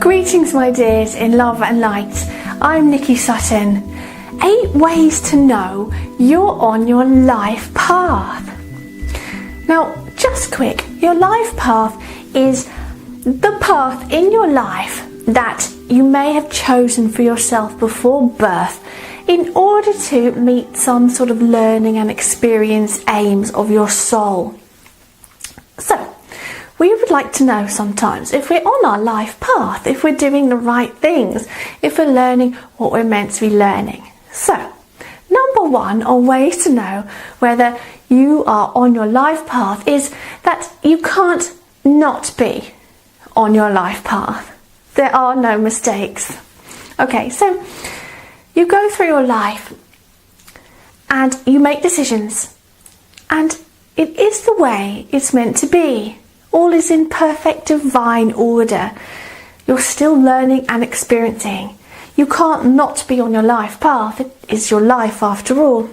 Greetings my dears in love and light, I'm Nikki Sutton. 8 ways to know you're on your life path. Now just quick, your life path is the path in your life that you may have chosen for yourself before birth in order to meet some sort of learning and experience aims of your soul. So, we would like to know sometimes if we're on our life path, if we're doing the right things, if we're learning what we're meant to be learning. So, number 1 on ways to know whether you are on your life path is that you can't not be on your life path. There are no mistakes. Okay, so you go through your life and you make decisions, and it is the way it's meant to be. All is in perfect divine order. You're still learning and experiencing. You can't not be on your life path. It is your life after all.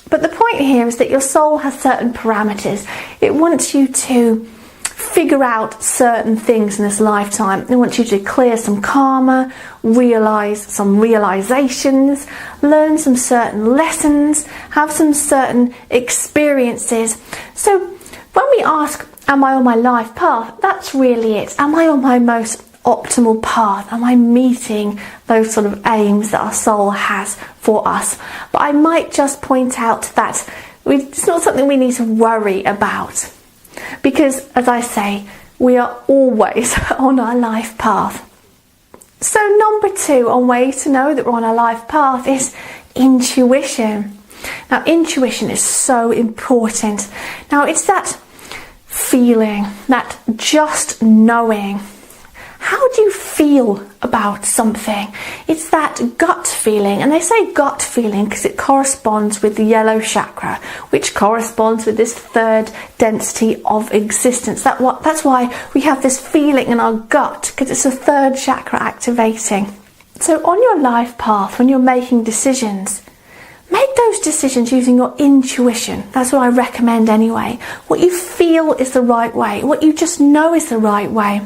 But the point here is that your soul has certain parameters. It wants you to figure out certain things in this lifetime. It wants you to clear some karma, realize some realizations, learn some certain lessons, have some certain experiences. So when we ask, am I on my life path? That's really it. Am I on my most optimal path? Am I meeting those sort of aims that our soul has for us? But I might just point out that it's not something we need to worry about. Because, as I say, we are always on our life path. So number 2 on ways to know that we're on our life path is intuition. Now, intuition is so important. Now, it's that feeling, that just knowing. How do you feel about something? It's that gut feeling, and they say gut feeling because it corresponds with the yellow chakra, which corresponds with this 3rd density of existence. That's why we have this feeling in our gut, because it's a 3rd chakra activating. So on your life path, when you're making decisions, make those decisions using your intuition. That's what I recommend anyway. What you feel is the right way, what you just know is the right way.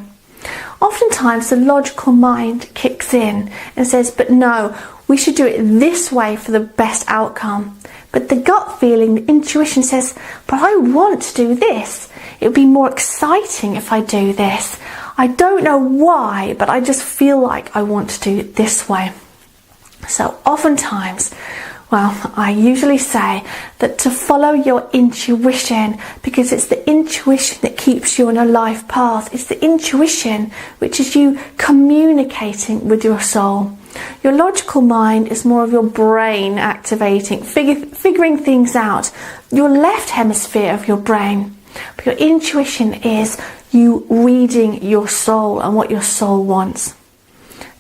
Oftentimes the logical mind kicks in and says, but no, we should do it this way for the best outcome. But the gut feeling, the intuition says, but I want to do this. It would be more exciting if I do this. I don't know why, but I just feel like I want to do it this way. So oftentimes, I usually say that to follow your intuition, because it's the intuition that keeps you on a life path. It's the intuition which is you communicating with your soul. Your logical mind is more of your brain activating, figuring things out, your left hemisphere of your brain. But your intuition is you reading your soul and what your soul wants.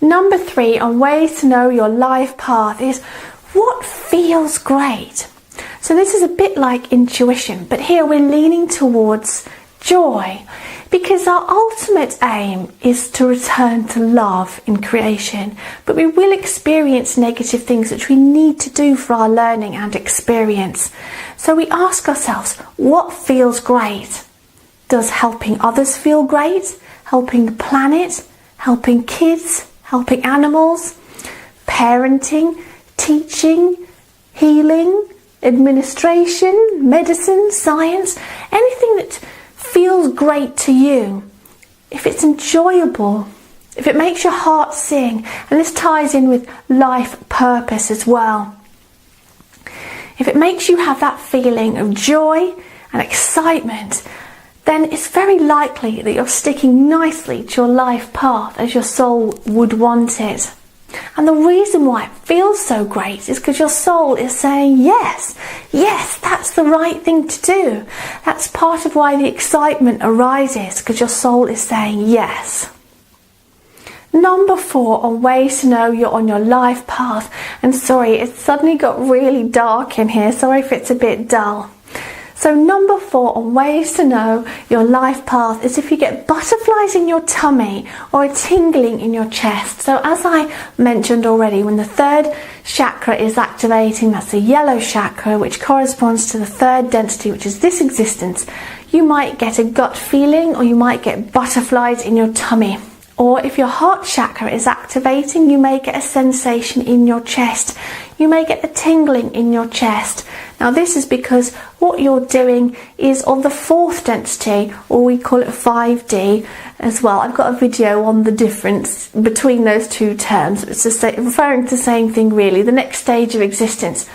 Number 3 on ways to know your life path is what feels great. So this is a bit like intuition, but here we're leaning towards joy, because our ultimate aim is to return to love in creation, but we will experience negative things which we need to do for our learning and experience. So we ask ourselves, what feels great? Does helping others feel great? Helping the planet? Helping kids? Helping animals? Parenting? Teaching, healing, administration, medicine, science, anything that feels great to you. If it's enjoyable, if it makes your heart sing, and this ties in with life purpose as well. If it makes you have that feeling of joy and excitement, then it's very likely that you're sticking nicely to your life path as your soul would want it. And the reason why it feels so great is because your soul is saying yes, that's the right thing to do. That's part of why the excitement arises, because your soul is saying yes. Number 4 on ways to know you're on your life path. And sorry, it suddenly got really dark in here. Sorry if it's a bit dull. So number 4 on ways to know your life path is if you get butterflies in your tummy or a tingling in your chest. So as I mentioned already, when the 3rd chakra is activating, that's the yellow chakra, which corresponds to the 3rd density, which is this existence, you might get a gut feeling or you might get butterflies in your tummy. Or if your heart chakra is activating, you may get a sensation in your chest. You may get a tingling in your chest. Now this is because what you're doing is on the fourth density, or we call it 5D as well. I've got a video on the difference between those two terms. It's just referring to the same thing really, the next stage of existence.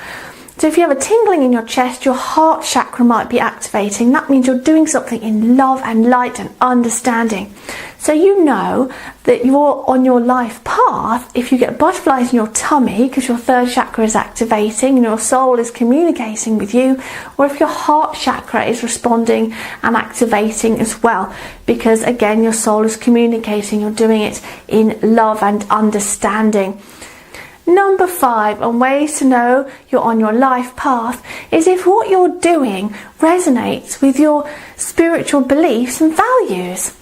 So if you have a tingling in your chest, your heart chakra might be activating. That means you're doing something in love and light and understanding. So you know that you're on your life path if you get butterflies in your tummy because your third chakra is activating and your soul is communicating with you, or if your heart chakra is responding and activating as well, because again your soul is communicating, you're doing it in love and understanding. Number 5, on ways to know you're on your life path, is if what you're doing resonates with your spiritual beliefs and values.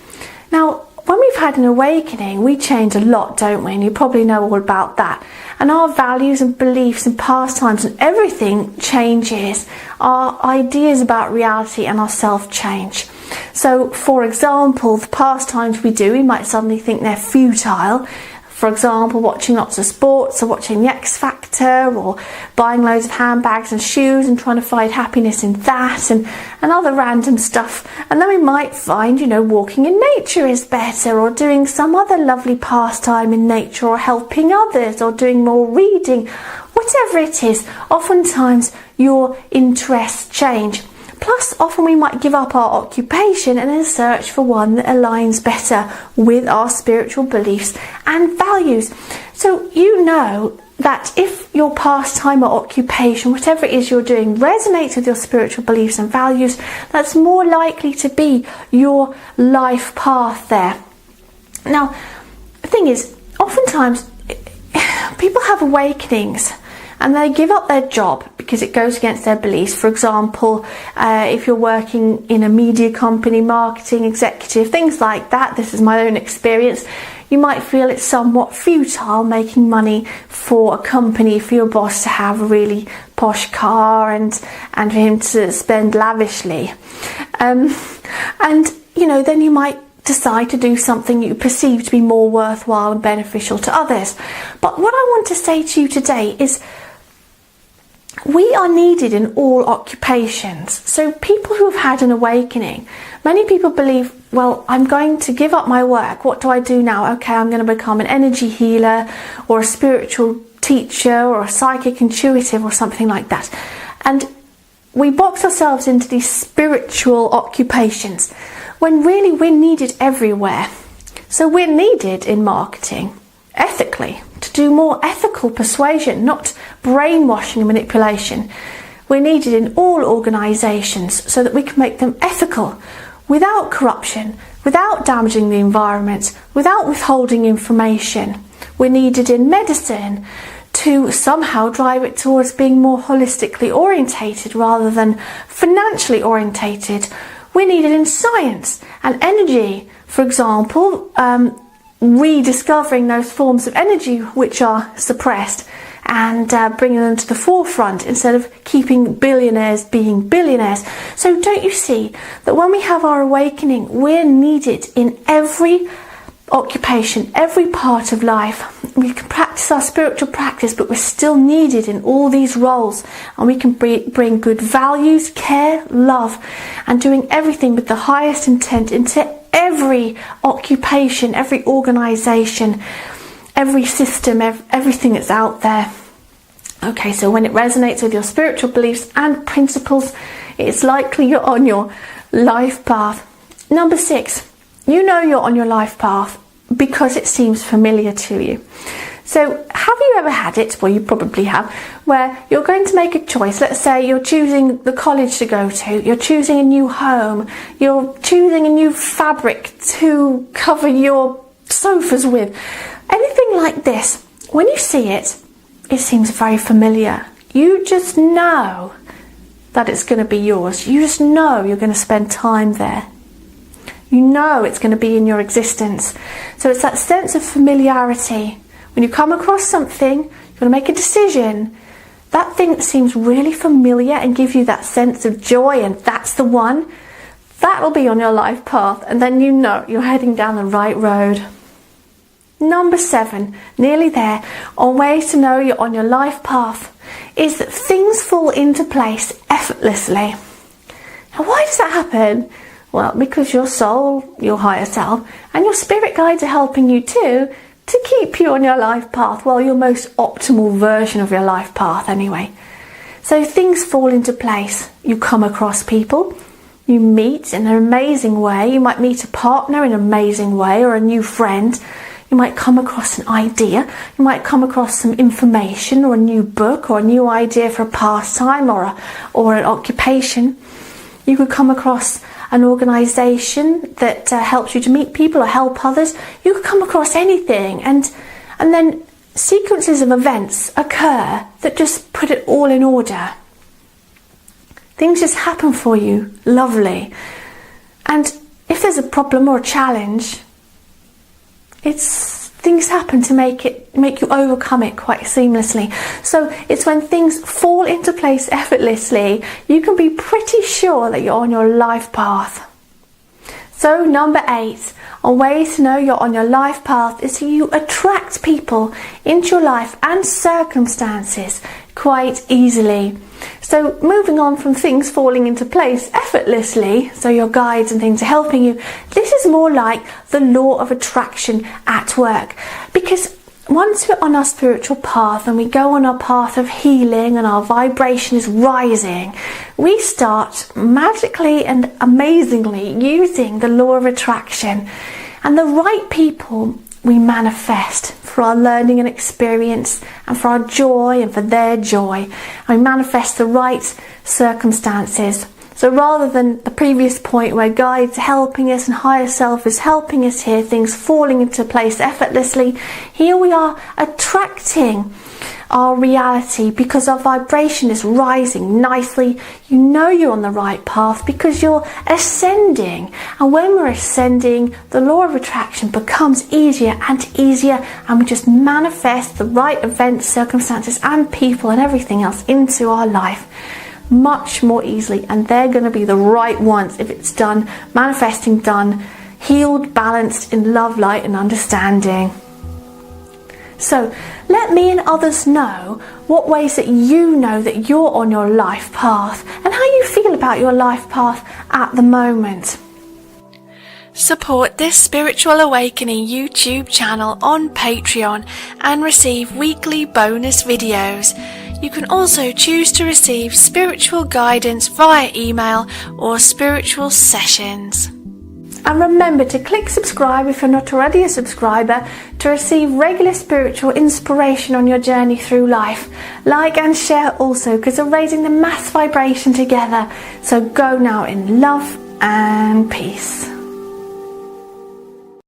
Now, when we've had an awakening, we change a lot, don't we? And you probably know all about that. And our values and beliefs and pastimes and everything changes. Our ideas about reality and ourself change. So, for example, the pastimes we do, we might suddenly think they're futile. For example, watching lots of sports, or watching the X Factor, or buying loads of handbags and shoes and trying to find happiness in that, and other random stuff. And then we might find, walking in nature is better, or doing some other lovely pastime in nature, or helping others, or doing more reading. Whatever it is, oftentimes your interests change. Plus, often we might give up our occupation and then search for one that aligns better with our spiritual beliefs and values. So you know that if your pastime or occupation, whatever it is you're doing, resonates with your spiritual beliefs and values, that's more likely to be your life path there. Now, the thing is, oftentimes people have awakenings and they give up their job because it goes against their beliefs. For example, if you're working in a media company, marketing executive, things like that, this is my own experience, you might feel it's somewhat futile making money for a company, for your boss to have a really posh car and for him to spend lavishly. And then you might decide to do something you perceive to be more worthwhile and beneficial to others. But what I want to say to you today is, we are needed in all occupations. So people who have had an awakening, many people believe, well, I'm going to give up my work. What do I do now? Okay, I'm going to become an energy healer or a spiritual teacher or a psychic intuitive or something like that. And we box ourselves into these spiritual occupations when really we're needed everywhere. So we're needed in marketing, ethically, to do more ethical persuasion, not brainwashing and manipulation. We're needed in all organisations so that we can make them ethical, without corruption, without damaging the environment, without withholding information. We're needed in medicine to somehow drive it towards being more holistically orientated rather than financially orientated. We're needed in science and energy, for example, rediscovering those forms of energy which are suppressed and bringing them to the forefront instead of keeping billionaires being billionaires. So don't you see that when we have our awakening, we're needed in every occupation, every part of life. We can practice our spiritual practice, but we're still needed in all these roles, and we can bring good values, care, love, and doing everything with the highest intent into every occupation, every organisation, every system, everything that's out there. Okay, so when it resonates with your spiritual beliefs and principles, it's likely you're on your life path. Number 6, you know you're on your life path because it seems familiar to you. So have you ever had it, well you probably have, where you're going to make a choice. Let's say you're choosing the college to go to, you're choosing a new home, you're choosing a new fabric to cover your sofas with. Anything like this, when you see it, it seems very familiar. You just know that it's going to be yours. You just know you're going to spend time there. You know it's going to be in your existence. So it's that sense of familiarity. When you come across something, you're going to make a decision. That thing that seems really familiar and gives you that sense of joy, and that's the one, that'll be on your life path. And then you know you're heading down the right road. number 7, nearly there, on ways to know you're on your life path, is that things fall into place effortlessly. Now, why does that happen? Well, because your soul, your higher self, and your spirit guides are helping you too, to keep you on your life path, well, your most optimal version of your life path anyway. So things fall into place. You come across people, you meet in an amazing way, you might meet a partner in an amazing way, or a new friend. You might come across an idea, you might come across some information, or a new book, or a new idea for a pastime, or an occupation. You could come across an organisation that helps you to meet people or help others. You could come across anything, and then sequences of events occur that just put it all in order. Things just happen for you, lovely. And if there's a problem or a challenge, things happen to make you overcome it quite seamlessly. So it's when things fall into place effortlessly, you can be pretty sure that you're on your life path. So number 8, on ways to know you're on your life path, is you attract people into your life and circumstances quite easily. So moving on from things falling into place effortlessly, so your guides and things are helping you, this is more like the law of attraction at work. Because once we're on our spiritual path and we go on our path of healing and our vibration is rising, we start magically and amazingly using the law of attraction. And the right people we manifest for our learning and experience, and for our joy and for their joy. And we manifest the right circumstances. So rather than the previous point where guides are helping us and higher self is helping us here, things falling into place effortlessly, here we are attracting our reality because our vibration is rising nicely. You know you're on the right path because you're ascending. And when we're ascending, the law of attraction becomes easier and easier, and we just manifest the right events, circumstances and people and everything else into our life much more easily, and they're going to be the right ones if it's done, manifesting done, healed, balanced in love, light and understanding. So let me and others know what ways that you know that you're on your life path and how you feel about your life path at the moment. Support this Spiritual Awakening YouTube channel on Patreon and receive weekly bonus videos. You can also choose to receive spiritual guidance via email or spiritual sessions. And remember to click subscribe if you're not already a subscriber to receive regular spiritual inspiration on your journey through life. Like and share also, because we're raising the mass vibration together. So go now in love and peace.